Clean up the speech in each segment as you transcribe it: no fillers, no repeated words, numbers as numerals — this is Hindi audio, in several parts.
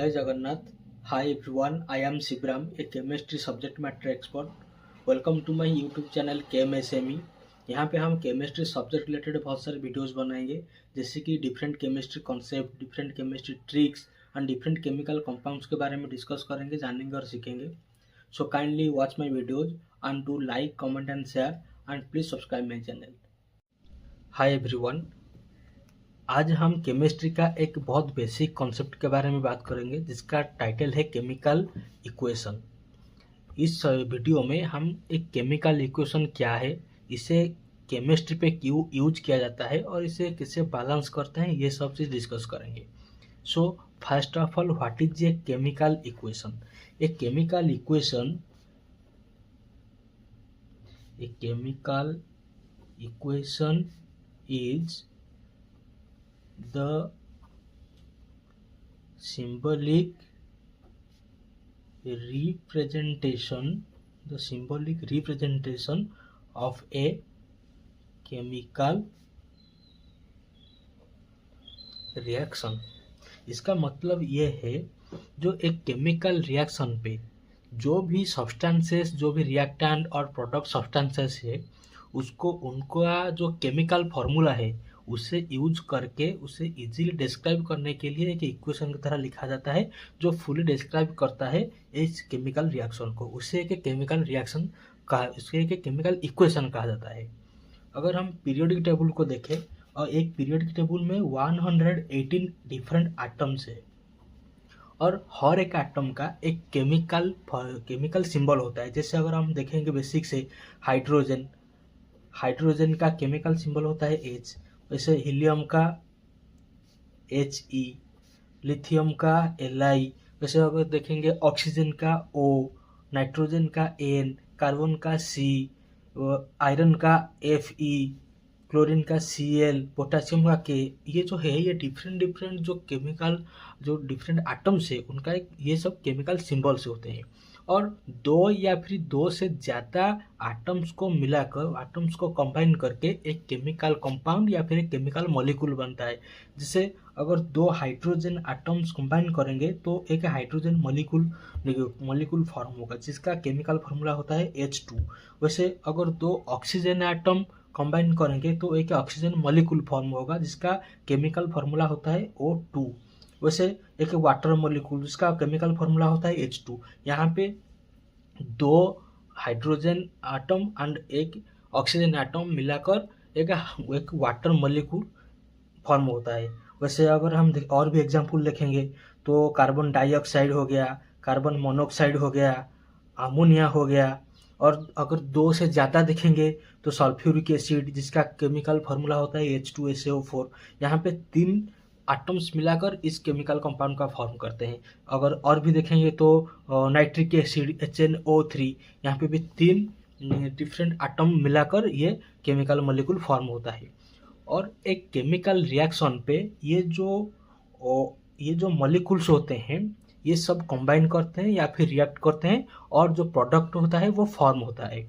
जय Jagannath. Hi everyone, I am Sibram, a chemistry subject matter expert. Welcome to my YouTube channel KMSME. यहाँ पे हम केमिस्ट्री सब्जेक्ट रिलेटेड बहुत सारे वीडियोस बनाएंगे, जैसे कि different chemistry concept, different chemistry tricks and different chemical compounds के बारे में डिस्कस करेंगे, जानेंगे और सीखेंगे. So kindly watch my videos and do like, comment and share and please subscribe my channel. Hi everyone, आज हम केमिस्ट्री का एक बहुत बेसिक कॉन्सेप्ट के बारे में बात करेंगे, जिसका टाइटल है केमिकल इक्वेशन. इस वीडियो में हम एक केमिकल इक्वेशन क्या है, इसे केमिस्ट्री पे क्यों यूज किया जाता है और इसे कैसे बैलेंस करते हैं, ये सब चीज़ डिस्कस करेंगे. So first of all, what is a chemical equation? A chemical equation is the symbolic representation of a chemical reaction. इसका मतलब ये है, जो एक केमिकल रिएक्शन पे जो भी सब्सटेंसेस, जो भी रिएक्टेंट और प्रोडक्ट सब्सटेंसेस है, उसको उनका जो केमिकल फॉर्मूला है उसे यूज करके उसे इजीली डिस्क्राइब करने के लिए एक इक्वेशन की तरह लिखा जाता है, जो फुली डिस्क्राइब करता है इस केमिकल रिएक्शन को. उसे एक केमिकल रिएक्शन कहा, उसे एक केमिकल इक्वेशन कहा जाता है. अगर हम पीरियोडिक टेबल को देखें, और एक पीरियोडिक टेबल में 118 डिफरेंट एटम्स है, और हर एक एटम का एक केमिकल सिंबल होता है. जैसे अगर हम देखेंगे बेसिक से, हाइड्रोजन का केमिकल सिंबल होता है H. वैसे हीलियम का He, लिथियम का Li. वैसे अगर देखेंगे ऑक्सीजन का O, नाइट्रोजन का N, कार्बन का C, आयरन का Fe, क्लोरीन का Cl, पोटेशियम का K. ये जो है, ये डिफरेंट जो केमिकल, जो डिफरेंट एटम्स है, उनका एक ये सब केमिकल सिंबल्स होते हैं. और दो या फिर दो से ज़्यादा एटम्स को मिलाकर, एटम्स को कंबाइन करके एक केमिकल कंपाउंड या फिर एक केमिकल मॉलिक्यूल बनता है. जैसे अगर दो हाइड्रोजन एटम्स कंबाइन करेंगे तो एक हाइड्रोजन मॉलिक्यूल फॉर्म होगा, जिसका केमिकल फार्मूला होता है H2. वैसे अगर दो ऑक्सीजन एटम कंबाइन करेंगे तो एक ऑक्सीजन मॉलिक्यूल फॉर्म होगा, जिसका केमिकल फार्मूला होता है O2. वैसे एक वाटर मॉलिक्यूल, जिसका केमिकल फार्मूला होता है H2. यहाँ पे दो हाइड्रोजन एटम एंड एक ऑक्सीजन एटम मिलाकर एक वाटर मॉलिक्यूल फॉर्म होता है. वैसे अगर हम और भी एग्जांपल देखेंगे तो कार्बन डाइऑक्साइड हो गया, कार्बन मोनोऑक्साइड हो गया, अमोनिया हो गया. और अगर दो से ज़्यादा देखेंगे तो सल्फ्यूरिक एसिड, जिसका केमिकल फार्मूला होता है H2SO4. यहाँ पे 3 एटम्स मिलाकर इस केमिकल कंपाउंड का फॉर्म करते हैं. अगर और भी देखेंगे तो नाइट्रिक एसिड HNO3, यहाँ पे भी 3 डिफरेंट एटम मिलाकर ये केमिकल मॉलिक्यूल फॉर्म होता है. और एक केमिकल रिएक्शन पे ये जो मॉलिक्यूल्स होते हैं, ये सब कंबाइन करते हैं या फिर रिएक्ट करते हैं, और जो प्रोडक्ट होता है वो फॉर्म होता है.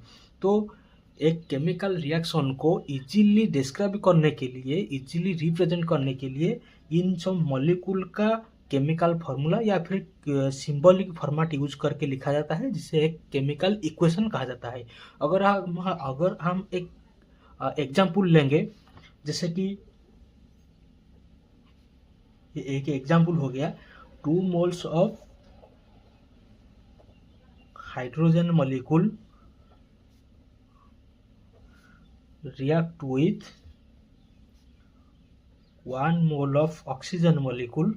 तो एक केमिकल रिएक्शन को इजीली डिस्क्राइब करने के लिए, इजीली रिप्रेजेंट करने के लिए इन सब मॉलिक्यूल का केमिकल फार्मूला या फिर सिंबॉलिक फॉर्मेट यूज करके लिखा जाता है, जिसे एक केमिकल इक्वेशन कहा जाता है. अगर हम एक एग्जाम्पल लेंगे, जैसे कि एक एग्जाम्पल हो गया, 2 moles of hydrogen molecule react with 1 mole of oxygen molecule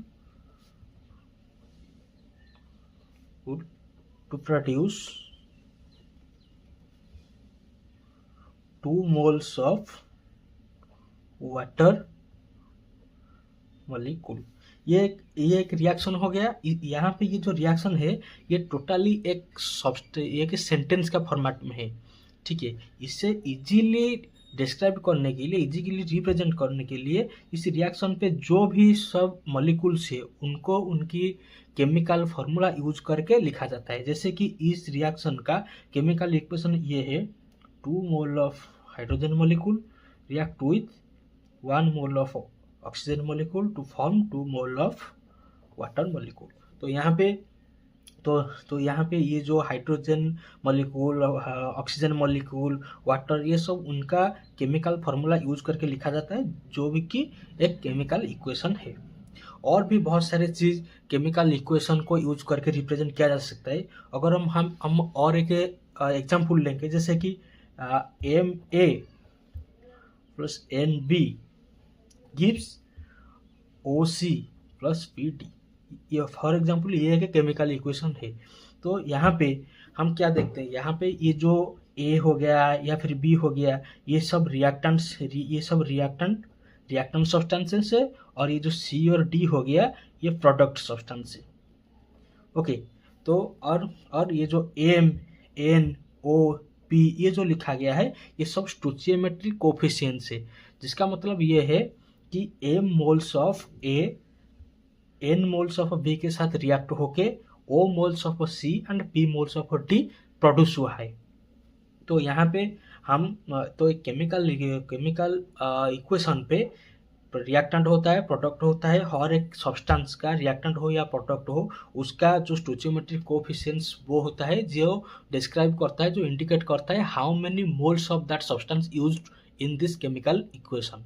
to produce 2 moles of water molecule. ये एक रिएक्शन हो गया. यहाँ पे ये जो रिएक्शन है, ये टोटली एक सेंटेंस का फॉर्मेट में है. ठीक है, इससे इजीली डिस्क्राइब करने के लिए, इजीली रिप्रेजेंट करने के लिए इस रिएक्शन पे जो भी सब मॉलिक्यूल्स है, उनको उनकी केमिकल फार्मूला यूज करके लिखा जाता है. जैसे कि इस रिएक्शन का केमिकल इक्वेशन ये है, 2 mole of hydrogen molecule react with 1 mole of oxygen molecule to form 2 mole of water molecule. तो यहाँ पे तो यहाँ पे ये जो hydrogen molecule, oxygen molecule, water, ये सब उनका केमिकल फार्मूला यूज करके लिखा जाता है, जो भी कि एक केमिकल इक्वेशन है। और भी बहुत सारे चीज़ केमिकल इक्वेशन को यूज करके रिप्रेजेंट किया जा सकता है। अगर हम और एक एग्जाम्पल लेंगे, जैसे कि M A plus N B gives O C plus P D, ये फॉर एग्जाम्पल ये एक केमिकल इक्वेशन है। तो यहाँ पे हम क्या देखते हैं, यहाँ पे ये जो ए हो गया या फिर बी हो गया, ये सब रिएक्टेंट सब्सटेंसेस है, और ये जो सी और डी हो गया ये प्रोडक्ट सब्सटेंस है। ओके, तो और ये जो एम एन ओ पी ये जो लिखा गया है, ये सब स्टोचियोमेट्रिक कोफिशिएंट्स है, जिसका मतलब ये है कि M moles of A N moles of B के साथ रिएक्ट होके O moles of C and P moles of D produce हुआ है। तो यहाँ पे हम तो एक केमिकल इक्वेशन पे रिएक्टेंट होता है, प्रोडक्ट होता है, और एक सब्सटेंस का रिएक्टेंट हो या प्रोडक्ट हो, उसका जो स्टोचियोमेट्रिक कोफिशिएंट्स वो होता है जो डिस्क्राइब करता है, जो इंडिकेट करता है how many moles of that substance used in this chemical equation.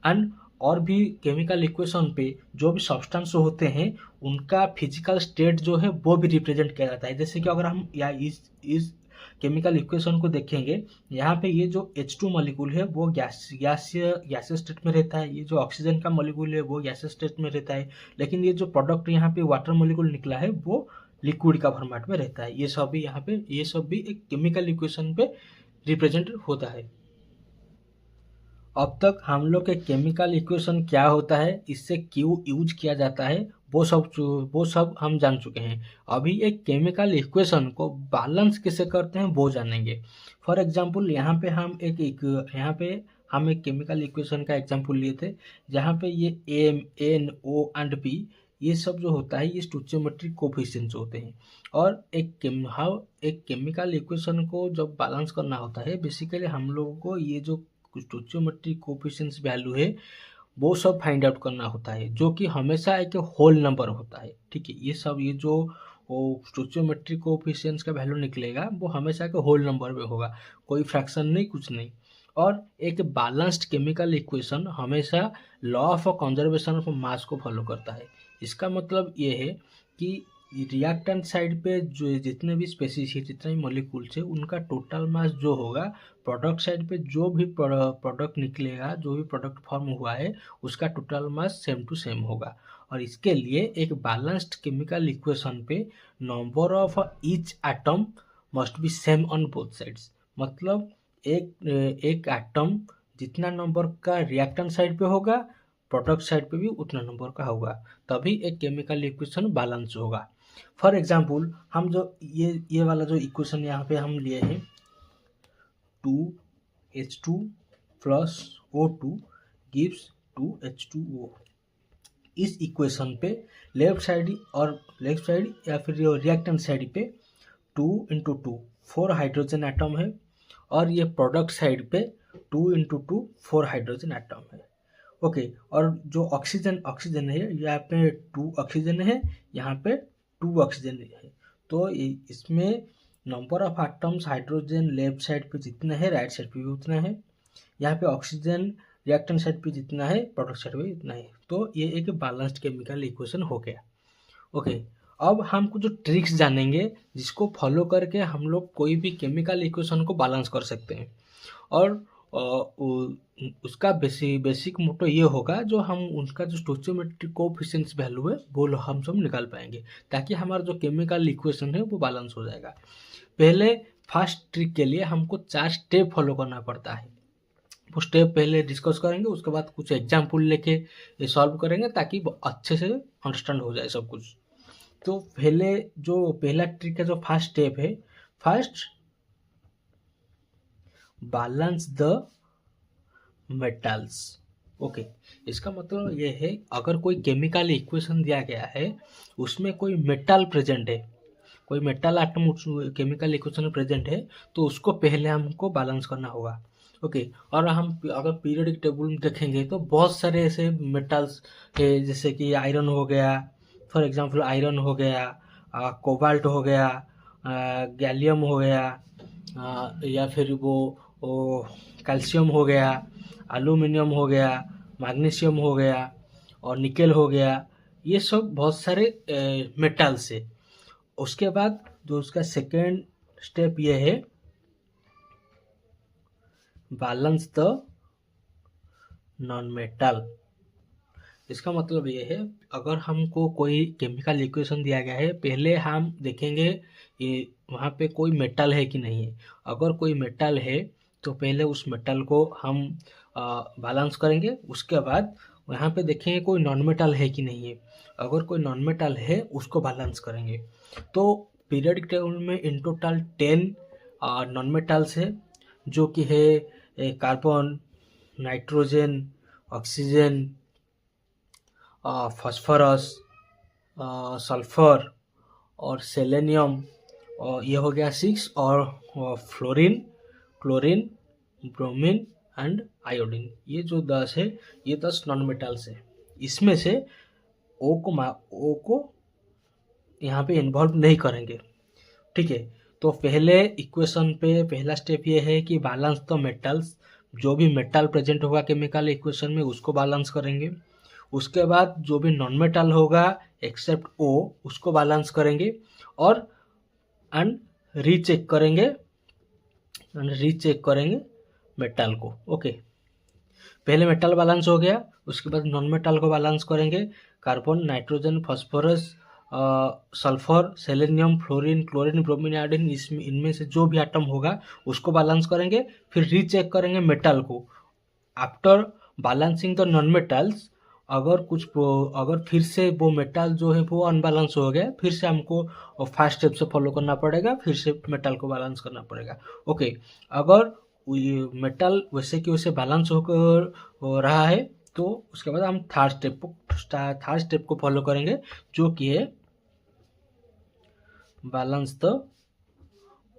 And और भी केमिकल इक्वेशन पे जो भी सब्सटेंस होते हैं उनका फिजिकल स्टेट जो है वो भी रिप्रेजेंट किया जाता है। जैसे कि अगर हम या इस केमिकल इक्वेशन को देखेंगे, यहाँ पे ये जो H2 मॉलिक्यूल है वो गैसीय स्टेट में रहता है, ये जो ऑक्सीजन का मॉलिक्यूल है वो गैसीय स्टेट में रहता है, लेकिन ये जो प्रोडक्ट यहाँ पे वाटर मॉलिक्यूल निकला है वो लिक्विड का फॉर्मेट में रहता है। ये सब भी एक केमिकल इक्वेशन पे रिप्रेजेंट होता है। अब तक हम लोग के केमिकल इक्वेशन क्या होता है, इससे क्यों यूज किया जाता है, वो सब हम जान चुके हैं। अभी एक केमिकल इक्वेशन को बैलेंस कैसे करते हैं वो जानेंगे। फॉर एग्जांपल यहाँ पे हम एक केमिकल इक्वेशन का एग्जांपल लिए थे, जहाँ पे ये M N O and P ये सब जो होता है ये स्टोचियोमेट्रिक कोफिशिएंट्स होते हैं। और एक केमिकल इक्वेशन को जब बैलेंस करना होता है, बेसिकली हम लोगों को ये जो स्टोचियोमेट्रिक कोफिशिएंट्स वैल्यू है वो सब फाइंड आउट करना होता है, जो कि हमेशा एक होल नंबर होता है। ठीक है, ये जो स्टोचियोमेट्रिक कोफिशिएंट्स का वैल्यू निकलेगा वो हमेशा एक होल नंबर में होगा, कोई फ्रैक्शन नहीं, कुछ नहीं। और एक बैलेंस्ड केमिकल इक्वेशन हमेशा law of conservation of mass को फॉलो करता है। इसका मतलब ये है कि रिएक्टेंट साइड पे जो जितने भी स्पेसीज है, जितने भी मॉलिक्यूल्स है, उनका टोटल मास जो होगा, प्रोडक्ट साइड पे जो भी प्रोडक्ट निकलेगा, जो भी प्रोडक्ट फॉर्म हुआ है, उसका total mass same to same होगा। और इसके लिए एक बैलेंस्ड केमिकल इक्वेशन पे number of each atom must be same on both sides. मतलब एक एटम जितना नंबर का रिएक्टेंट साइड पे होगा, प्रोडक्ट साइड पे भी उतना नंबर का होगा, तभी एक केमिकल इक्वेशन बैलेंस होगा। फॉर एग्जाम्पल हम जो ये वाला जो इक्वेशन यहाँ पे हम लिए हैं, 2H2 plus O2 gives 2H2O, इस इक्वेशन पे लेफ्ट साइड या फिर रिएक्टेंट साइड पे 2 × 2 4 हाइड्रोजन एटम है, और ये प्रोडक्ट साइड पे 2 × 2 4 हाइड्रोजन एटम है। ओके, और जो ऑक्सीजन है, यहाँ पे 2 ऑक्सीजन है, यहाँ पे 2 ऑक्सीजन है। तो इसमें number of atoms hydrogen left side पे जितना है, राइट साइड पे भी उतना है। यहाँ पे ऑक्सीजन रिएक्टेंट साइड पे जितना है, प्रोडक्ट साइड पे इतना है। तो ये एक बैलेंस्ड केमिकल इक्वेशन हो गया। ओके, अब हम कुछ जो ट्रिक्स जानेंगे जिसको फॉलो करके हम लोग कोई भी केमिकल इक्वेशन को बैलेंस कर सकते हैं। और उसका बेसिक मोटो ये होगा, जो हम उनका जो स्टोचियोमेट्रिक कोफिशिएंट्स वैल्यू है वो हम सब निकाल पाएंगे, ताकि हमारा जो केमिकल इक्वेशन है वो बैलेंस हो जाएगा। पहले फर्स्ट ट्रिक के लिए हमको 4 स्टेप फॉलो करना पड़ता है। वो स्टेप पहले डिस्कस करेंगे, उसके बाद कुछ एग्जाम्पल लेके ये सॉल्व करेंगे, ताकि अच्छे से अंडरस्टैंड हो जाए सब कुछ। तो पहला ट्रिक का जो फर्स्ट स्टेप है, first balance the metals. Okay, इसका मतलब ये है, अगर कोई केमिकल इक्वेशन दिया गया है, उसमें कोई मेटल प्रेजेंट है, कोई मेटल आइटम उस केमिकल इक्वेशन में प्रेजेंट है, तो उसको पहले हमको बैलेंस करना होगा। ओके, और हम अगर पीरियोडिक टेबल में देखेंगे तो बहुत सारे ऐसे मेटल्स है, जैसे कि आयरन हो गया, फॉर एग्जांपल आयरन हो गया, कोबाल्ट हो गया, गैलियम हो गया, या फिर वो कैल्शियम हो गया, एल्यूमिनियम हो गया, मैग्नीशियम हो गया और निकेल हो गया। ये सब बहुत सारे मेटल्स है। उसके बाद जो उसका सेकेंड स्टेप ये है, बैलेंस द नॉन मेटल। इसका मतलब ये है, अगर हमको कोई केमिकल इक्वेशन दिया गया है, पहले हम देखेंगे ये वहाँ पे कोई मेटल है कि नहीं है। अगर कोई मेटल है तो पहले उस मेटल को हम बैलेंस करेंगे। उसके बाद वहाँ पे देखेंगे कोई नॉन मेटल है कि नहीं है। अगर कोई नॉन मेटल है उसको बैलेंस करेंगे। तो पीरियोडिक टेबल में इन टोटल 10 नॉन मेटल्स है, जो कि है carbon, nitrogen, oxygen, phosphorus, sulphur और सेलेनियम, और ये हो गया 6। और fluorine, chlorine, bromine and iodine, ये जो 10 है, ये 10 नॉन मेटल्स है। इसमें से ओ को यहाँ पे इन्वॉल्व नहीं करेंगे, ठीक है। तो पहले इक्वेशन पे पहला स्टेप ये है कि बैलेंस द मेटल्स। जो भी मेटल प्रेजेंट होगा केमिकल इक्वेशन में उसको बैलेंस करेंगे। उसके बाद जो भी नॉन मेटल होगा एक्सेप्ट ओ, उसको बैलेंस करेंगे और रीचेक करेंगे मेटल को। ओके, पहले मेटल बैलेंस हो गया, उसके बाद नॉन मेटल को बैलेंस करेंगे। Carbon, nitrogen, phosphorus, sulphur, selenium, fluorine, chlorine, bromine, iodine, इसमें इनमें से जो भी एटम होगा उसको बैलेंस करेंगे। फिर रीचेक करेंगे मेटल को। After balancing the non metals, अगर फिर से वो मेटल जो है वो अनबैलेंस हो गया, फिर से हमको फर्स्ट स्टेप से फॉलो करना पड़ेगा, फिर से मेटल को बैलेंस करना पड़ेगा। ओके, अगर मेटल वैसे कि वैसे बैलेंस होकर हो रहा है तो उसके बाद हम थर्ड स्टेप को फॉलो करेंगे, जो कि है balance the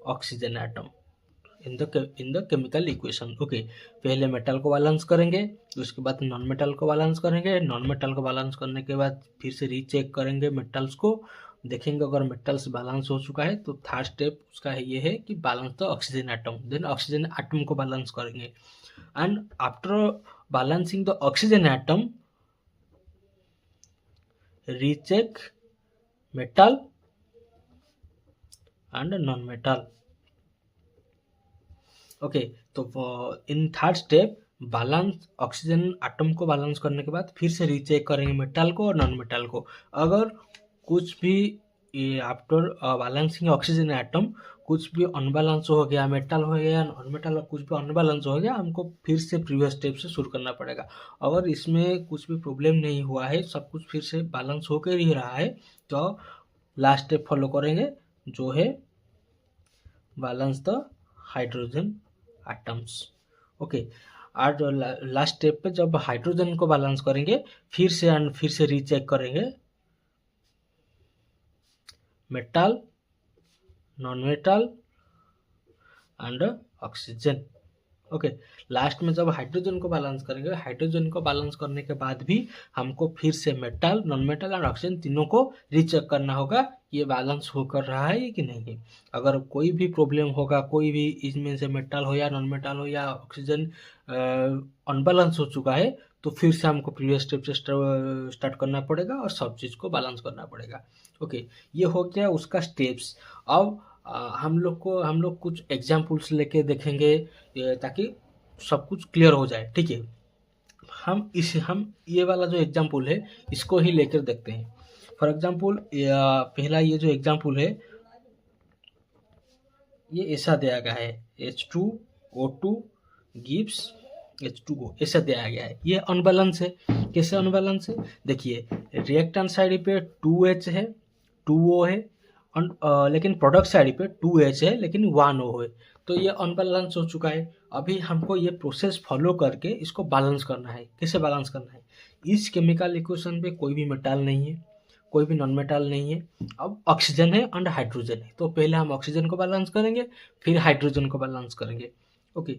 oxygen atom in the chemical equation. Okay, पहले मेटल को बैलेंस करेंगे, उसके बाद नॉन मेटल को बैलेंस करेंगे। नॉन मेटल को बैलेंस करने के बाद फिर से रीचेक करेंगे मेटल्स को, देखेंगे अगर मेटल्स बैलेंस हो चुका है तो थर्ड स्टेप उसका है ये है कि balance the oxygen atom. Then oxygen atom को बैलेंस करेंगे। And after balancing the oxygen atom, recheck metal and non metal. Okay, तो in third step balance oxygen atom को बैलेंस करने के बाद फिर से रीचेक करेंगे मेटल को और नॉन मेटल को। अगर कुछ भी आफ्टर बैलेंसिंग ऑक्सीजन एटम कुछ भी अनबैलेंस हो गया, मेटल हो गया, नॉन मेटल कुछ भी अनबैलेंस हो गया, हमको फिर से प्रीवियस स्टेप से शुरू करना पड़ेगा। अगर इसमें कुछ भी प्रॉब्लम नहीं हुआ है, सब कुछ फिर से बैलेंस होकर ही रहा है, तो लास्ट स्टेप फॉलो करेंगे, जो है balance the hydrogen atoms. Okay, और लास्ट स्टेप पे जब हाइड्रोजन को बैलेंस करेंगे, फिर से रीचेक करेंगे metal, non metal and oxygen. Okay, last में जब हाइड्रोजन को बैलेंस करेंगे, हाइड्रोजन को बैलेंस करने के बाद भी हमको फिर से मेटल, नॉन मेटल और ऑक्सीजन तीनों को रीचेक करना होगा, ये बैलेंस होकर रहा है कि नहीं है। अगर कोई भी प्रॉब्लम होगा, कोई भी इसमें से मेटल हो या नॉन मेटल हो या ऑक्सीजन अनबैलेंस हो चुका है, तो फिर से हमको प्रीवियस स्टेप से स्टार्ट करना पड़ेगा और सब चीज़ को बैलेंस करना पड़ेगा। ओके, ये हो गया उसका स्टेप्स। अब हम लोग कुछ एग्जाम्पल्स लेके देखेंगे ताकि सब कुछ क्लियर हो जाए, ठीक है। हम ये वाला जो एग्जाम्पल है इसको ही लेकर देखते हैं। फॉर एग्जाम्पल पहला ये जो एग्जाम्पल है, ये ऐसा दिया गया है, H2O2 gives H2O, ऐसा दिया गया है। ये अनबैलेंस है। कैसे अनबैलेंस है? देखिए, रिएक्टेंट साइड पे 2H है, 2O है, लेकिन प्रोडक्ट साइड पे 2H है लेकिन 1O है, तो ये अनबैलेंस हो चुका है। अभी हमको ये प्रोसेस फॉलो करके इसको बैलेंस करना है। कैसे बैलेंस करना है? इस केमिकल इक्वेशन पे कोई भी मेटल नहीं है, कोई भी नॉन मेटल नहीं है, अब ऑक्सीजन है एंड हाइड्रोजन है। तो पहले हम ऑक्सीजन को बैलेंस करेंगे, फिर हाइड्रोजन को बैलेंस करेंगे। ओके,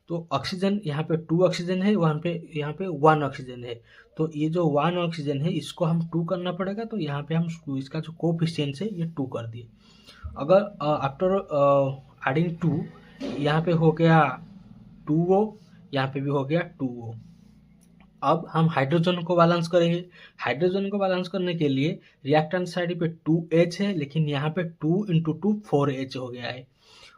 तो ऑक्सीजन यहाँ पे 2 ऑक्सीजन है, वहाँ पे यहाँ पे 1 ऑक्सीजन है। तो ये जो 1 ऑक्सीजन है इसको हम 2 करना पड़ेगा, तो यहाँ पे हम इसका जो कोफिशिएंट है ये 2 कर दिए। अगर आफ्टर एडिंग 2 यहाँ पे हो गया 2O, यहाँ पे भी हो गया 2O। अब हम हाइड्रोजन को बैलेंस करेंगे। हाइड्रोजन को बैलेंस करने के लिए रिएक्टेंट साइड पे 2H है, लेकिन यहाँ पे 2 × 2 4H हो गया है।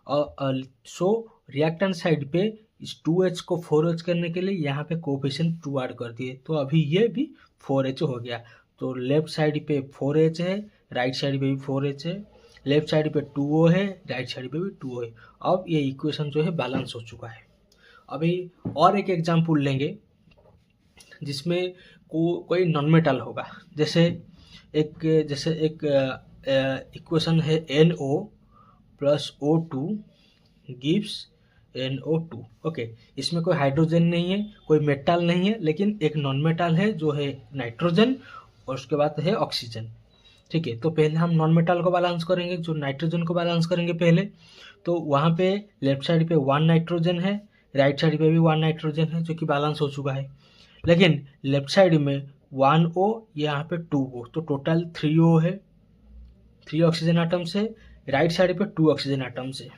और सो रिएक्टेंट साइड पे इस 2H को 4H करने के लिए यहाँ पे कोफिशिएंट 2 ऐड कर दिए, तो अभी ये भी 4H हो गया। तो लेफ्ट साइड पे 4H है, राइट साइड पे भी 4H है, लेफ्ट साइड पे 2O है, राइट साइड पे भी 2O है। अब ये इक्वेशन जो है बैलेंस हो चुका है। अभी और एक एग्जाम्पल लेंगे जिसमें कोई नॉन मेटल होगा। जैसे एक इक्वेशन है NO + O2 gives NO2। Okay, इसमें कोई हाइड्रोजन नहीं है, कोई मेटल नहीं है, लेकिन एक नॉन मेटल है जो है नाइट्रोजन, और उसके बाद है ऑक्सीजन। ठीक है, तो पहले हम नॉन मेटल को बैलेंस करेंगे, जो नाइट्रोजन को बैलेंस करेंगे पहले। तो वहाँ पे लेफ्ट साइड पे 1 नाइट्रोजन है, राइट साइड पे भी 1 नाइट्रोजन है, जो कि बैलेंस हो चुका है। लेकिन लेफ्ट साइड में 1O, यहाँ पे 2O, तो टोटल 3O है, 3 ऑक्सीजन आटम्स है। राइट साइड पे 2 ऑक्सीजन आटम्स है।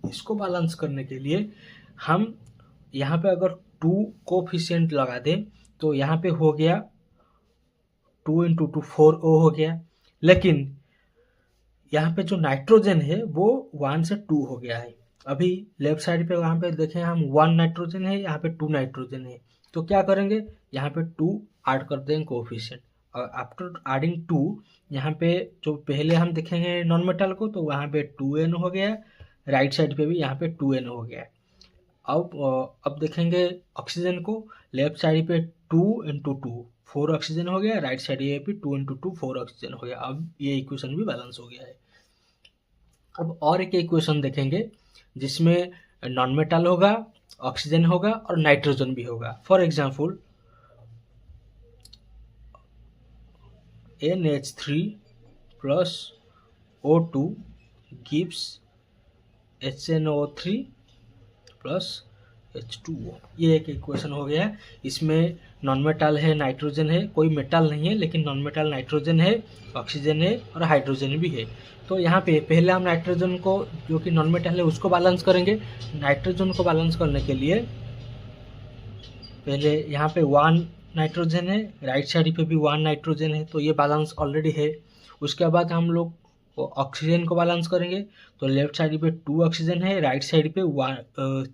इसको बैलेंस करने के लिए हम यहाँ पे अगर 2 कोफिशिएंट लगा दें तो यहाँ पे हो गया 2 × 2 4O हो गया। लेकिन यहाँ पे जो नाइट्रोजन है वो 1 से 2 हो गया है। अभी लेफ्ट साइड पे वहाँ पे देखें हम 1 नाइट्रोजन है, यहाँ पे 2 नाइट्रोजन है, तो क्या करेंगे, यहाँ पे 2 ऐड कर देंगे कोफिशिएंट। और आफ्टर एडिंग 2 यहाँ पे जो पहले हम देखेंगे नॉन मेटल को, तो वहाँ पे 2N हो गया, राइट साइड पे भी यहाँ पे 2N हो गया। अब देखेंगे ऑक्सीजन को, लेफ्ट साइड पे 2 × 2 4 ऑक्सीजन हो गया, राइट साइड ये भी 2 × 2 4 ऑक्सीजन हो गया। अब ये इक्वेशन भी बैलेंस हो गया है। अब और एक इक्वेशन देखेंगे जिसमें नॉन मेटल होगा, ऑक्सीजन होगा और नाइट्रोजन भी होगा। For example NH3 + O2 gives HNO3 + H2O। ये एक इक्वेशन हो गया। इसमें नॉन मेटल है, नाइट्रोजन है, कोई मेटल नहीं है, लेकिन नॉन मेटल नाइट्रोजन है, ऑक्सीजन है और हाइड्रोजन भी है। तो यहाँ पे पहले हम नाइट्रोजन को, जो कि नॉन मेटल है, उसको बैलेंस करेंगे। नाइट्रोजन को बैलेंस करने के लिए पहले यहाँ पे 1 नाइट्रोजन है, राइट साइड पे भी 1 नाइट्रोजन है, तो ये बैलेंस ऑलरेडी है। उसके बाद हम लोग ऑक्सीजन को बैलेंस करेंगे, तो लेफ्ट साइड पे 2 ऑक्सीजन है, राइट साइड पे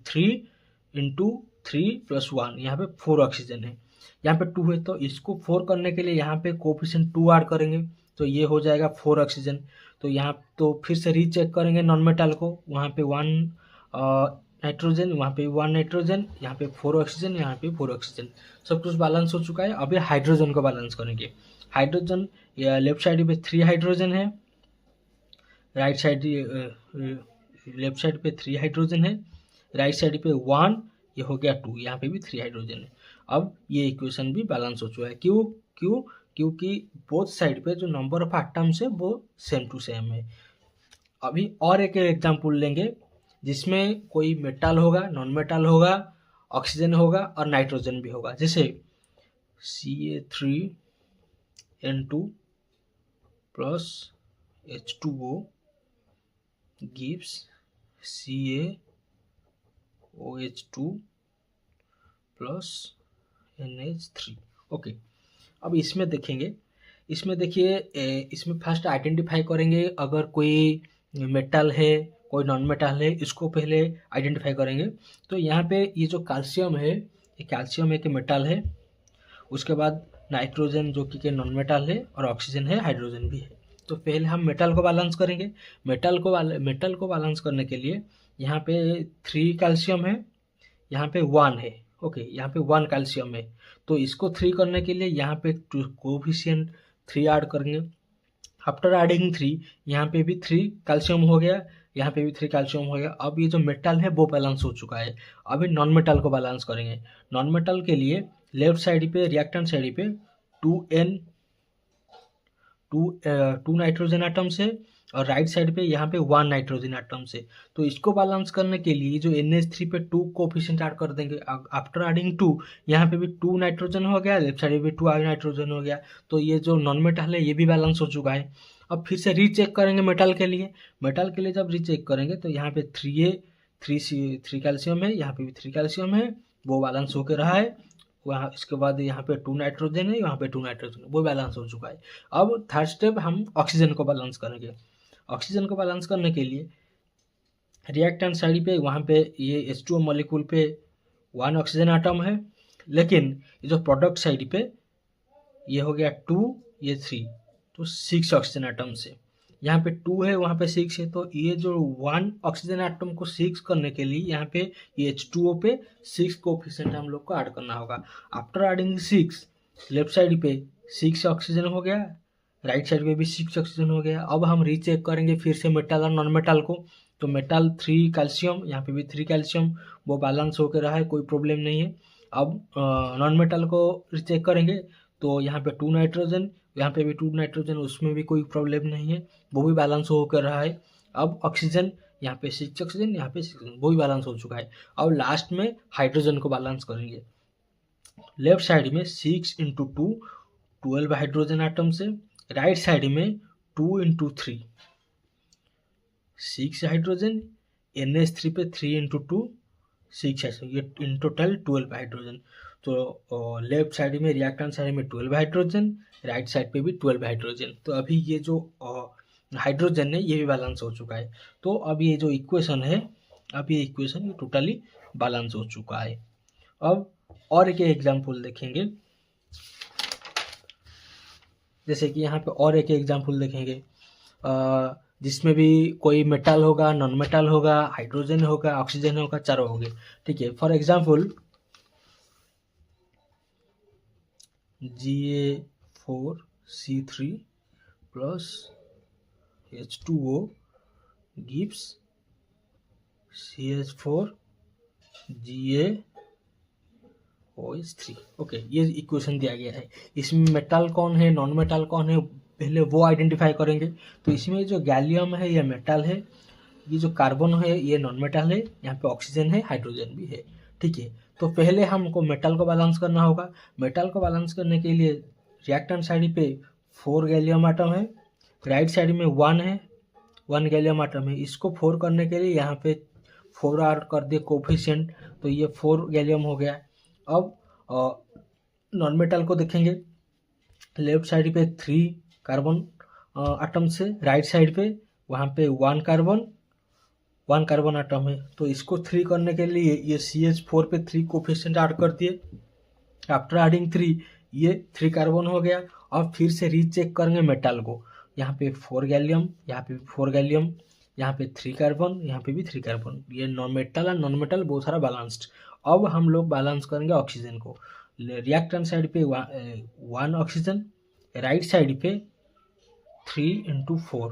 3 × 3 + 1, यहाँ पे 4 ऑक्सीजन है। यहाँ पे 2 है, तो इसको 4 करने के लिए यहाँ पे कोफिशिएंट 2 ऐड करेंगे, तो ये हो जाएगा 4 ऑक्सीजन। तो यहाँ तो फिर से रीचेक करेंगे नॉन मेटल को, वहाँ पे 1 नाइट्रोजन, वहाँ पे 1 नाइट्रोजन, यहाँ पे 4 ऑक्सीजन, यहाँ पे 4 ऑक्सीजन, सब कुछ बैलेंस हो चुका है। अभी हाइड्रोजन को बैलेंस करेंगे। हाइड्रोजन, लेफ्ट साइड पे 3 हाइड्रोजन है, राइट साइड लेफ्ट साइड पे 3 हाइड्रोजन है, राइट साइड पे 1, ये हो गया 2, यहाँ पे भी 3 हाइड्रोजन है। अब ये इक्वेशन भी बैलेंस हो चुका है। क्योंकि बोथ साइड पे जो नंबर ऑफ एटम्स है वो सेम टू सेम है। अभी और एक एग्जांपल लेंगे जिसमें कोई मेटल होगा, नॉन मेटल होगा, ऑक्सीजन होगा और नाइट्रोजन भी होगा। जैसे Ca3N2 + H2O gives CaOH2 + NH3। Okay, अब इसमें देखेंगे, इसमें देखिए, इसमें फर्स्ट आइडेंटिफाई करेंगे अगर कोई मेटल है, कोई नॉन मेटल है, इसको पहले आइडेंटिफाई करेंगे। तो यहाँ पे ये जो कैल्शियम है, ये कैल्शियम एक मेटल है। उसके बाद नाइट्रोजन जो कि नॉन मेटल है, और ऑक्सीजन है, हाइड्रोजन भी है। तो पहले हम मेटल को बैलेंस करेंगे। मेटल को बैलेंस करने के लिए यहाँ पे 3 कैल्शियम है, यहाँ पे 1 है। ओके, यहाँ पे 1 कैल्शियम है, तो इसको 3 करने के लिए यहाँ पे कोफिशिएंट 3 ऐड करेंगे। आफ्टर एडिंग 3, यहाँ पे भी 3 कैल्शियम हो गया, यहाँ पे भी 3 कैल्शियम हो गया। अब ये जो मेटल है वो बैलेंस हो चुका है। अभी नॉन मेटल को बैलेंस करेंगे। नॉन मेटल के लिए लेफ्ट साइड पे, रिएक्टेंट साइड पे 2 नाइट्रोजन एटम्स है, और राइट साइड पे यहाँ पे 1 नाइट्रोजन एटम्स है। तो इसको बैलेंस करने के लिए जो NH3 पे 2 कोफिशिएंट ऐड कर देंगे। आफ्टर एडिंग 2 यहाँ पे भी 2 नाइट्रोजन हो गया, लेफ्ट साइड पे भी 2 नाइट्रोजन हो गया। तो ये जो नॉन मेटल है ये भी बैलेंस हो चुका है। अब फिर से रीचेक करेंगे मेटल के लिए। मेटल के लिए जब रीचेक करेंगे तो यहाँ पे 3A 3 कैल्शियम है, यहाँ पे भी 3 कैल्शियम है, वो बैलेंस होकर रहा है। वहाँ इसके बाद यहाँ पे 2 नाइट्रोजन है, यहाँ पे 2 नाइट्रोजन, वो बैलेंस हो चुका है। अब थर्ड स्टेप हम ऑक्सीजन को बैलेंस करेंगे। ऑक्सीजन को बैलेंस करने के लिए रिएक्टेंट साइड पे वहाँ पे ये H2O मॉलिक्यूल पे 1 ऑक्सीजन आटम है, लेकिन ये जो प्रोडक्ट साइड पे ये हो गया 2, ये 3, तो 6 ऑक्सीजन आटम्स है। यहाँ पे 2 है, वहाँ पे 6 है, तो ये जो 1 ऑक्सीजन आटम को 6 करने के लिए यहाँ पे ये H2O पे 6 कोफिशिएंट हम लोग को ऐड करना होगा। आफ्टर एडिंग 6 लेफ्ट साइड पे 6 ऑक्सीजन हो गया, राइट साइड पे भी 6 ऑक्सीजन हो गया। अब हम रीचेक करेंगे फिर से मेटल और नॉन मेटल को। तो मेटल 3 कैल्शियम, यहाँ पे भी 3 कैल्शियम, वो बैलेंस होकर रहा है, कोई प्रॉब्लम नहीं है। अब नॉन मेटल को रीचेक करेंगे तो यहाँ पे 2 नाइट्रोजन, यहाँ पे भी 2 नाइट्रोजन, उसमें भी कोई प्रॉब्लम नहीं है, वो भी बैलेंस होकर रहा है। अब ऑक्सीजन यहाँ पे 6 ऑक्सीजन, यहाँ पे 6 ऑक्सीजन, वो भी बैलेंस हो चुका है। अब लास्ट में हाइड्रोजन को बैलेंस करेंगे। लेफ्ट साइड में 6 इंटू 2 12 हाइड्रोजन आइटम से, राइट साइड में 2 इंटू 3 6 हाइड्रोजन, NH3 पे 3 इंटू 2 6 है, ये इन टोटल 12 हाइड्रोजन। तो लेफ्ट साइड में रिएक्टेंट साइड में 12 हाइड्रोजन, राइट साइड पे भी 12 हाइड्रोजन। तो अभी ये जो हाइड्रोजन है ये भी बैलेंस हो चुका है। तो अब ये जो इक्वेशन है, अब ये इक्वेशन ये टोटली बैलेंस हो चुका है। अब और एक एग्जाम्पल देखेंगे, जैसे कि यहाँ पे और एक एग्जाम्पल देखेंगे जिसमें भी कोई मेटल होगा, नॉन मेटल होगा, हाइड्रोजन होगा, ऑक्सीजन होगा, चारों होंगे, ठीक है। For example Ga4C3 plus H2O gives CH4GaOH3। Okay, ये इक्वेशन दिया गया है। इसमें मेटल कौन है, नॉन मेटल कौन है, पहले वो आइडेंटिफाई करेंगे। तो इसमें जो गैलियम है ये मेटल है, ये जो कार्बन है ये नॉन मेटल है, यहाँ पे ऑक्सीजन है, हाइड्रोजन भी है, ठीक है। तो पहले हमको मेटल को बैलेंस करना होगा। मेटल को बैलेंस करने के लिए रिएक्टेंट साइड पे 4 गैलियम आटम है, राइट साइड में 1 है, 1 गैलियम आटम है। इसको 4 करने के लिए यहाँ पे 4 ऐड कर दिए कोफिशिएंट, तो ये 4 गैलियम हो गया। अब नॉन मेटल को देखेंगे, लेफ्ट साइड पे 3 कार्बन आटम से, राइट साइड पे वहाँ पे 1 कार्बन आटम है। तो इसको 3 करने के लिए ये CH4 पे 3 कोफिशिएंट ऐड कर दिए। आफ्टर एडिंग 3 ये 3 कार्बन हो गया। अब फिर से रीचेक करेंगे मेटल को, यहाँ पे 4 गैलियम, यहाँ पे 4 गैलियम, यहाँ पे 3 कार्बन, यहाँ पे भी 3 कार्बन, ये नॉन मेटल और नॉन मेटल बहुत सारा बैलेंस्ड। अब हम लोग बैलेंस करेंगे ऑक्सीजन को। रिएक्टेंट साइड पे 1 ऑक्सीजन, राइट साइड पे 3 इंटू 4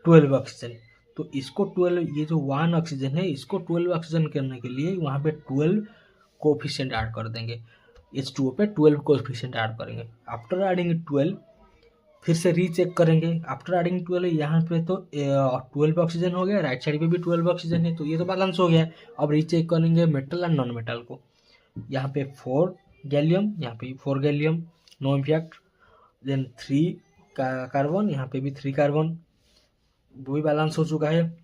12 ऑक्सीजन। तो इसको 12, ये जो 1 ऑक्सीजन है इसको 12 ऑक्सीजन करने के लिए वहाँ पे 12 कोफिशिएंट ऐड कर देंगे। H2O पे 12 कोफिशिएंट ऐड करेंगे। आफ्टर एडिंग 12 फिर से रीचेक करेंगे। आफ्टर एडिंग 12 यहाँ पे तो 12 ऑक्सीजन हो गया, राइट साइड पे भी 12 ऑक्सीजन है, तो ये तो बैलेंस हो गया। अब रीचेक करेंगे मेटल और नॉन मेटल को। यहाँ पे 4 गैलियम, यहाँ पे 4 gallium, no impact. Then 3 carbon, यहाँ पे भी 3 कार्बन, वो भी बैलेंस हो चुका है।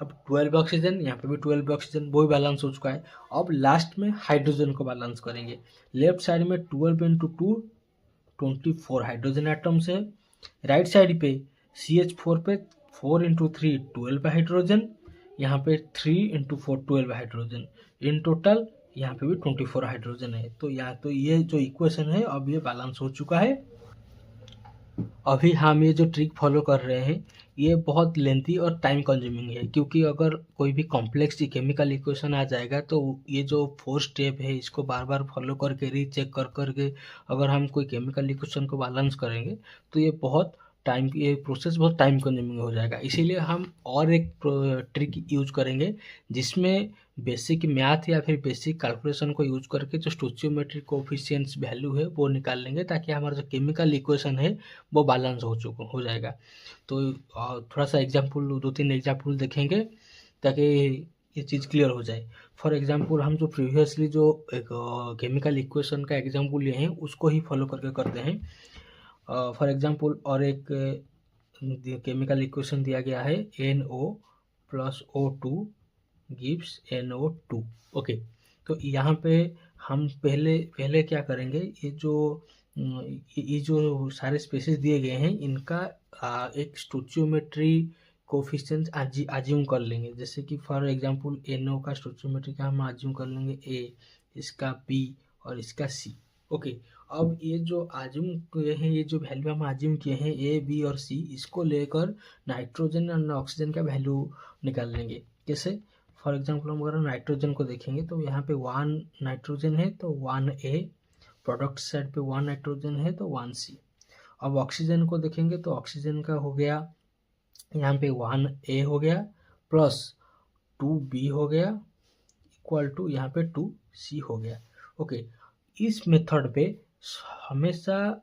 अब 12 ऑक्सीजन, यहाँ पे भी 12 ऑक्सीजन, वो भी बैलेंस हो चुका है। अब लास्ट में हाइड्रोजन को बैलेंस करेंगे। लेफ्ट साइड में 12 इंटू 2 24 हाइड्रोजन एटम्स है, राइट साइड पे CH4 पे 4 इंटू 3 12 हाइड्रोजन, यहाँ पे 3 इंटू 4 12 हाइड्रोजन, इन टोटल यहाँ पे भी 24 हाइड्रोजन है। तो यहाँ तो ये जो इक्वेशन है अब ये बैलेंस हो चुका है। अभी हम ये जो ट्रिक फॉलो कर रहे हैं ये बहुत लेंथी और टाइम कंज्यूमिंग है, क्योंकि अगर कोई भी कॉम्प्लेक्स केमिकल इक्वेशन आ जाएगा तो ये जो 4 स्टेप है इसको बार बार फॉलो करके रीचेक कर करके अगर हम कोई केमिकल इक्वेशन को बैलेंस करेंगे तो ये बहुत टाइम ये प्रोसेस बहुत टाइम कंज्यूमिंग हो जाएगा। इसीलिए हम और एक ट्रिक यूज करेंगे जिसमें बेसिक मैथ या फिर बेसिक कैलकुलेशन को यूज करके जो स्टोचियोमेट्रिक कोफिशिएंट्स वैल्यू है वो निकाल लेंगे, ताकि हमारा जो केमिकल इक्वेशन है वो बैलेंस हो जाएगा। तो थोड़ा सा एग्जाम्पल 2-3 एग्जाम्पल देखेंगे ताकि ये चीज़ क्लियर हो जाए। फॉर एग्जाम्पल हम जो प्रीवियसली जो एक केमिकल इक्वेशन का एग्जाम्पल लिए हैं उसको ही फॉलो करके करते हैं। फॉर एग्जाम्पल और एक केमिकल इक्वेशन दिया गया है NO + O2 gives NO2। Okay, तो यहाँ पे हम पहले क्या करेंगे, ये जो सारे स्पेसिस दिए गए हैं इनका एक स्टोचियोमेट्री कोफिशिएंट अज्यूम कर लेंगे। जैसे कि फॉर एग्जांपल NO का स्टोचियोमेट्री का हम अज्यूम कर लेंगे A, इसका B और इसका C। ओके, अब ये जो अज्यूम किए हैं, ये जो वैल्यू हम अज्यूम किए हैं A, B और C, इसको लेकर नाइट्रोजन और ऑक्सीजन का वैल्यू निकाल लेंगे। कैसे? फॉर एग्जांपल हम अगर नाइट्रोजन को देखेंगे तो यहाँ पे 1 नाइट्रोजन है तो 1A, प्रोडक्ट साइड पे 1 नाइट्रोजन है तो 1C। अब ऑक्सीजन को देखेंगे तो ऑक्सीजन का हो गया यहाँ पे 1A हो गया प्लस 2B हो गया इक्वल टू यहाँ पे 2C हो गया। ओके, इस मेथड पे हमेशा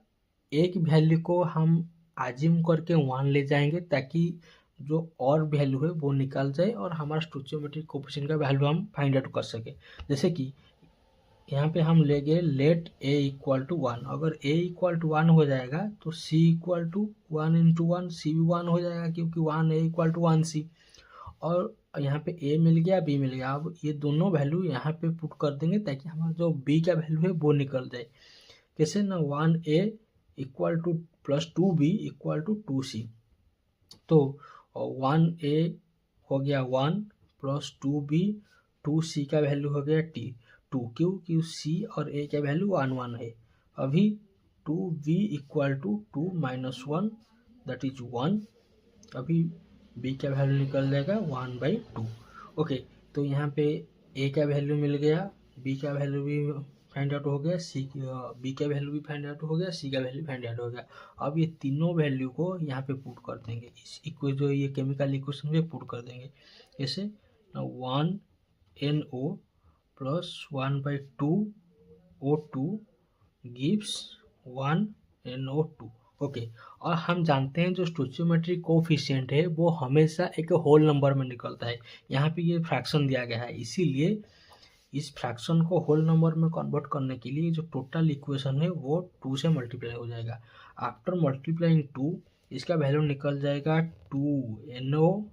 एक वैल्यू को हम अज्यूम करके 1 ले जाएंगे ताकि जो और वैल्यू है वो निकल जाए और हमारा स्टोचियोमेट्रिक कोफिशिएंट का वैल्यू हम फाइंड आउट कर सके। जैसे कि यहाँ पे हम लेंगे लेट A = 1। अगर A = 1 हो जाएगा तो C = 1 × 1, C भी 1 हो जाएगा क्योंकि 1A = 1C। और यहाँ पे A मिल गया, B मिल गया। अब ये दोनों वैल्यू यहाँ पे पुट कर देंगे ताकि हमारा जो B का वैल्यू है वो निकल जाए। कैसे ना, 1A = + 2B = 2C। तो 1A हो गया 1 + 2B, 2C का वैल्यू हो गया 2, क्यों C और A का वैल्यू 1 1 है। अभी 2B = 2 - 1 दैट इज 1। अभी B का वैल्यू निकल जाएगा 1/2। ओके, तो यहाँ पे A का वैल्यू मिल गया, B का वैल्यू भी फाइंड आउट हो गया, B का वैल्यू भी फाइंड आउट हो गया, C का वैल्यू फाइंड आउट हो गया। अब ये तीनों वैल्यू को यहाँ पे पुट कर देंगे, जो ये केमिकल इक्वेशन में पुट कर देंगे। जैसे 1NO + 1/2 O2 gives 1NO2। Okay, और हम जानते हैं जो स्टोचियोमेट्रिक कोफिशिएंट है वो हमेशा एक होल नंबर में निकलता है। यहाँ पे ये फ्रैक्शन दिया गया है, इसीलिए इस फ्रैक्शन को होल नंबर में कन्वर्ट करने के लिए जो टोटल इक्वेशन है वो 2 से मल्टीप्लाई हो जाएगा। आफ्टर मल्टीप्लाइंग 2 इसका वैल्यू निकल जाएगा 2NO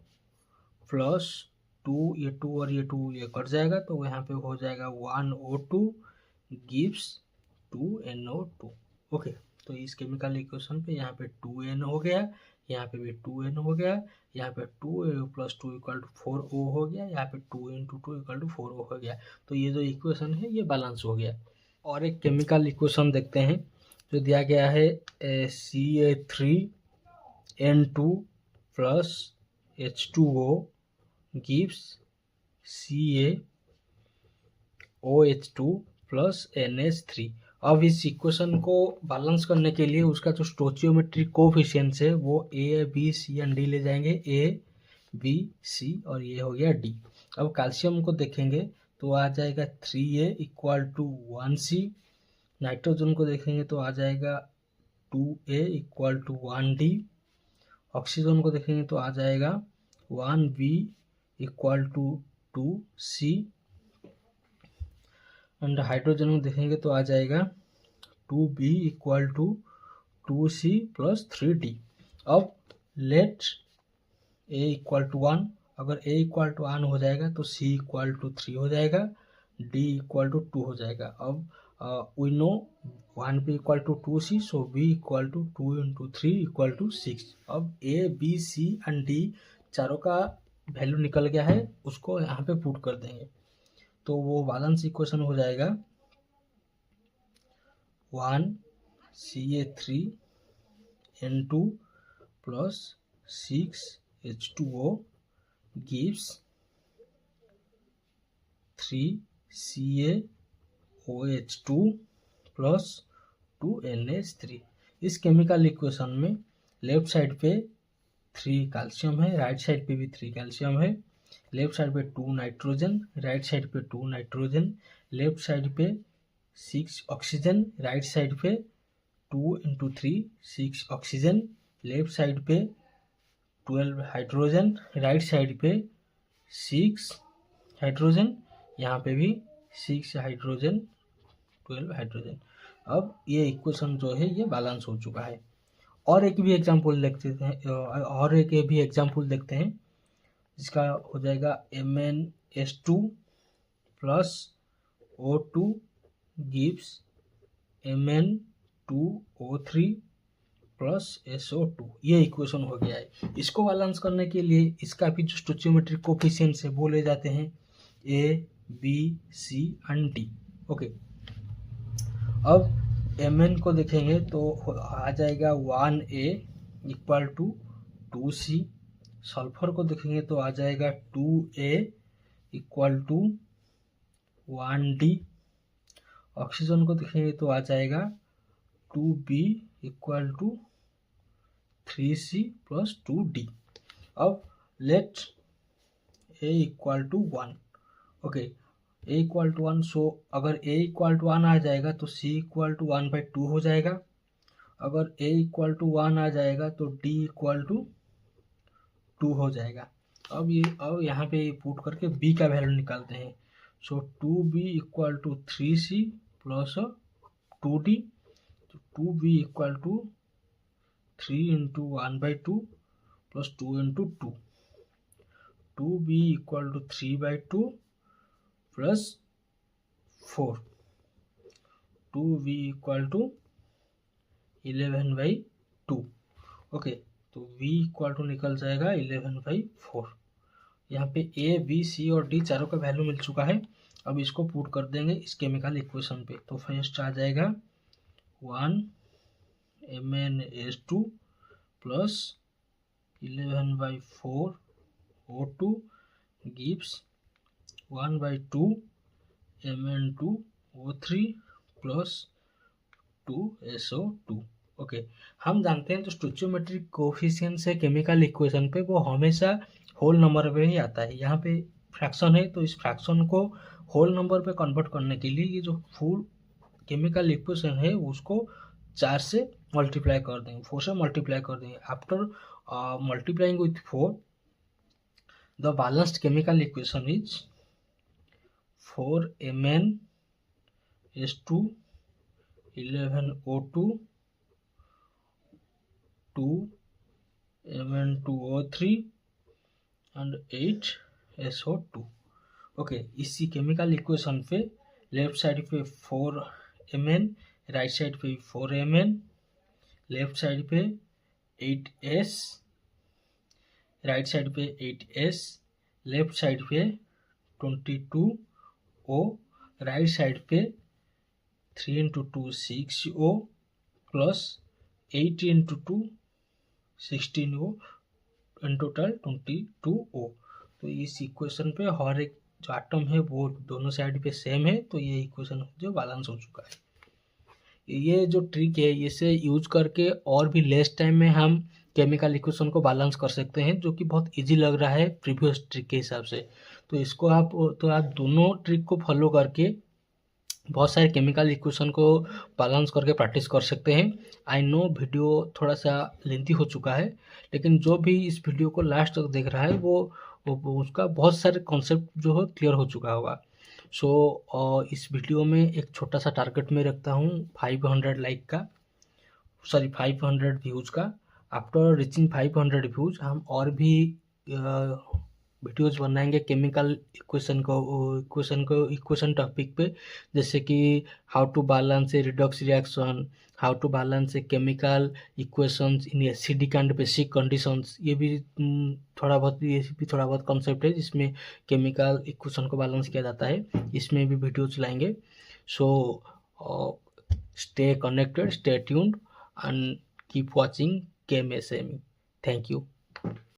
+ 2, ये 2 और ये 2 ये कट जाएगा तो यहाँ पे हो जाएगा 1O2 गिव्स 2NO2। ओके, तो इस केमिकल इक्वेशन पे यहाँ पे 2N हो गया, यहाँ पे भी 2N हो गया, यहाँ पे 2 + 2 = 4O हो गया, यहाँ पे 2 × 2 = 4O हो गया। तो ये जो इक्वेशन है ये बैलेंस हो गया। और एक केमिकल इक्वेशन देखते हैं जो दिया गया है Ca3N2 + H2O gives CaOH2 + NH3। अब इस इक्वेशन को बैलेंस करने के लिए उसका जो स्टोचियोमेट्रिक कोफिशिएंट्स है वो A, B, C and D ले जाएंगे। A, B, C और ये हो गया D। अब कैल्शियम को देखेंगे तो आ जाएगा 3A = 1C। नाइट्रोजन को देखेंगे तो आ जाएगा 2A = 1D। ऑक्सीजन को देखेंगे तो आ जाएगा 1B = 2C। एंड हाइड्रोजन को देखेंगे तो आ जाएगा 2B = 2C + 3D। अब लेट A = 1। अगर A = 1 हो जाएगा तो C = 3 हो जाएगा, D = 2 हो जाएगा। अब we know 1B = 2C, so B = 2 × 3 = 6। अब A, B, C and D चारों का वैल्यू निकल गया है, उसको यहाँ पे पुट कर देंगे तो वो बैलेंस इक्वेशन हो जाएगा 1 Ca3N2 + 6 H2O gives 3 CaOH2 + 2 NH3। इस केमिकल इक्वेशन में लेफ्ट साइड पे 3 कैल्शियम है, राइट साइड पे भी 3 कैल्शियम है, लेफ्ट साइड पे 2 नाइट्रोजन, राइट साइड पे 2 नाइट्रोजन, लेफ्ट साइड पे 6 ऑक्सीजन, राइट साइड पे 2 × 3 6 ऑक्सीजन, लेफ्ट साइड पे 12 हाइड्रोजन, राइट साइड पे 6 हाइड्रोजन, यहाँ पे भी 6 हाइड्रोजन, 12 हाइड्रोजन। अब ये इक्वेशन जो है ये बैलेंस हो चुका है। और एक भी एग्जाम्पल देखते हैं, जिसका हो जाएगा MnS2 plus O2 gives Mn2O3 plus SO2। ये इक्वेशन हो गया है। इसको बैलेंस करने के लिए इसका भी जो स्टोइचियोमेट्रिक कोफिशिएंट्स है बोले जाते हैं A, B, C and D। Okay, अब Mn को देखेंगे तो आ जाएगा 1A equal to 2C, sulphur को देखेंगे तो आ जाएगा 2A equal to 1D, oxygen को देखेंगे तो आ जाएगा 2B equal to 3C plus 2D। अब let A equal to 1। Okay, A equal to 1, so अगर A इक्वल टू 1 आ जाएगा तो C इक्वल टू 1/2 हो जाएगा। अगर A इक्वल टू 1 आ जाएगा तो D इक्वल टू 2 हो जाएगा। अब यहाँ पे पुट करके B का वैल्यू निकालते हैं। सो 2B equal to 3C plus 2D, तो 2B equal to 3 × 1/2 plus 2 × 2, 2B equal to 3/2 plus 4, 2B equal to 11/2। Okay, तो V इक्वल टू निकल जाएगा 11/4। यहाँ पे A, B, C और D चारों का वैल्यू मिल चुका है। अब इसको पुट कर देंगे इस केमिकल इक्वेशन पे। तो फर्स्ट आ जाएगा 1 MnS2 plus 11/4 O2 gives 1/2 Mn2O3 plus 2 SO2। Okay, हम जानते हैं जो स्टोइचियोमेट्रिक कोफिशिएंट है केमिकल इक्वेशन पे वो हमेशा होल नंबर पे ही आता है। यहाँ पे फ्रैक्शन है तो इस फ्रैक्शन को होल नंबर पे कन्वर्ट करने के लिए ये जो फुल केमिकल इक्वेशन है उसको 4 से मल्टीप्लाई कर देंगे, 4 से मल्टीप्लाई कर देंगे। After multiplying with 4 the balanced chemical equation is 4MnS2 11O2 2 Mn2O3 and 8 SO2। Okay, इसी केमिकल इक्वेशन पे लेफ्ट साइड पे 4Mn, राइट साइड पे 4Mn, लेफ्ट साइड पे 8S, राइट साइड पे 8S, लेफ्ट साइड पे 22O, राइट साइड पे 3 × 2 6O plus 8 × 2 16O, in total 22O। तो इस इक्वेशन पे हर एक जो एटम है वो दोनों साइड पे सेम है, तो ये इक्वेशन जो बैलेंस हो चुका है। ये जो ट्रिक है इसे यूज करके और भी लेस टाइम में हम केमिकल इक्वेशन को बैलेंस कर सकते हैं, जो कि बहुत इजी लग रहा है प्रीवियस ट्रिक के हिसाब से। तो इसको आप दोनों ट्रिक को फॉलो करके बहुत सारे केमिकल इक्वेशन को बैलेंस करके प्रैक्टिस कर सकते हैं। आई नो वीडियो थोड़ा सा लेंथी हो चुका है, लेकिन जो भी इस वीडियो को लास्ट तक देख रहा है वो उसका बहुत सारे कॉन्सेप्ट जो है क्लियर हो चुका होगा। सो इस वीडियो में एक छोटा सा टारगेट में रखता हूँ 500 लाइक का, 500 व्यूज़ का। आफ्टर रीचिंग 500 व्यूज़ हम और भी वीडियोज़ बनाएंगे केमिकल इक्वेशन टॉपिक पे, जैसे कि how to balance a redox reaction, how to balance a chemical equations in acidic and basic conditions. ये भी थोड़ा बहुत कॉन्सेप्ट है जिसमें केमिकल इक्वेशन को बैलेंस किया जाता है, इसमें भी वीडियोज लाएंगे। So stay connected, stay tuned and keep watching KMSME। Thank you.